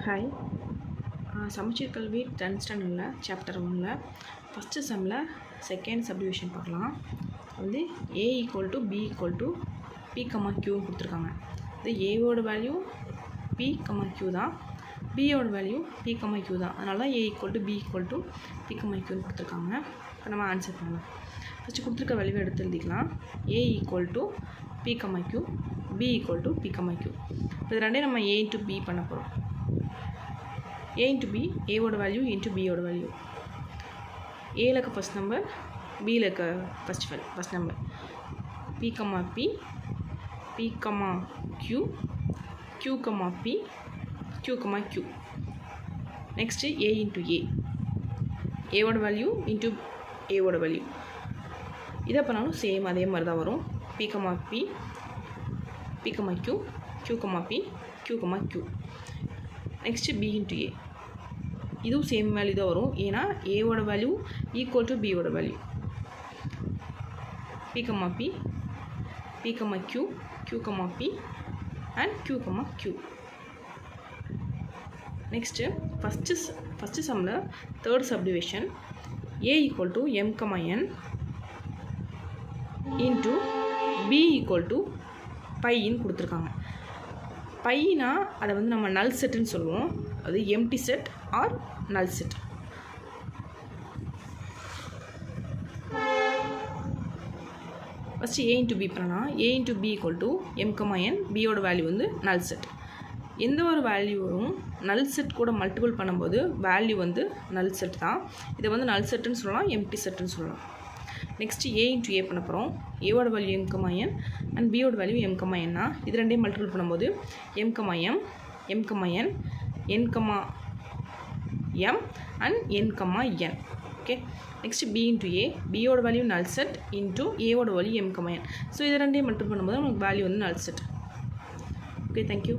Hi சமச்சீர் கல்வி 10th ஸ்டாண்டர்டில் சாப்டர் 1ல் ஃபஸ்ட்டு சம்மில் செகண்ட் சப்டிவிஷன் பார்க்கலாம். வந்து a = b = p, q கொடுத்துருக்காங்க. இது ஏவோட வேல்யூ p, q தான், பியோட வேல்யூ p, q தான். அதனால தான் a = b = p, q கொடுத்துருக்காங்க. இப்போ நம்ம ஆன்சர் பண்ணலாம். ஃபஸ்ட்டு கொடுத்துருக்க வேல்யூவை எடுத்து எழுதிக்கலாம். a = p, q, b = p, q. இது ரெண்டே நம்ம a × b பண்ண போகிறோம். a × b, a ஓட வேல்யூ × b ஓட வேல்யூ. a இருக்க ஃபஸ்ட் நம்பர், b இருக்க first number. p, p, p, q, q, p, q, q. Next a × a, a ஓட வேல்யூ × a ஓட வேல்யூ. இதை பண்ணாலும் சேம் அதே மாதிரி தான் வரும். p, p, p, q, q, p, q, q. Next b × a, இதுவும் சேம் வேல்யூ தான் வரும். ஏன்னா ஏவோட வேல்யூ ஈக்குவல் டு பியோட value. p, p, p, q, q, p and q, q. Next first சம்மில் third subdivision a = m, n into b = பைன்னு கொடுத்துருக்காங்க. பையனா அதை வந்து நம்ம நல் செட்டுன்னு சொல்லுவோம். அது empty set or null set. First a × b பண்ணலாம். a × b = m, n, பியோட வேல்யூ வந்து நல் செட். எந்த ஒரு வேல்யூவும் நல் செட் கூட மல்டிபிள் பண்ணும்போது வேல்யூ வந்து நல் செட் தான். இதை வந்து நல் செட்டுன்னு சொல்லலாம், எம்டி செட்டுன்னு சொல்லலாம். நெக்ஸ்ட்டு a × a பண்ண போகிறோம். ஏவோட வேல்யூ m, n அண்ட் பியோட வேல்யூ m, n. இது ரெண்டையும் மல்டிபிள் பண்ணும்போது m, m, m, n, n, m and n, n. Okay. Next b × a, பியோட வேல்யூ நல் செட் இன்ட்டு ஏவோட வேல்யூ m, n. ஸோ இது ரெண்டையும் மல்டிபிள் பண்ணும்போது நமக்கு வேல்யூ வந்து நல் செட். Okay, thank you.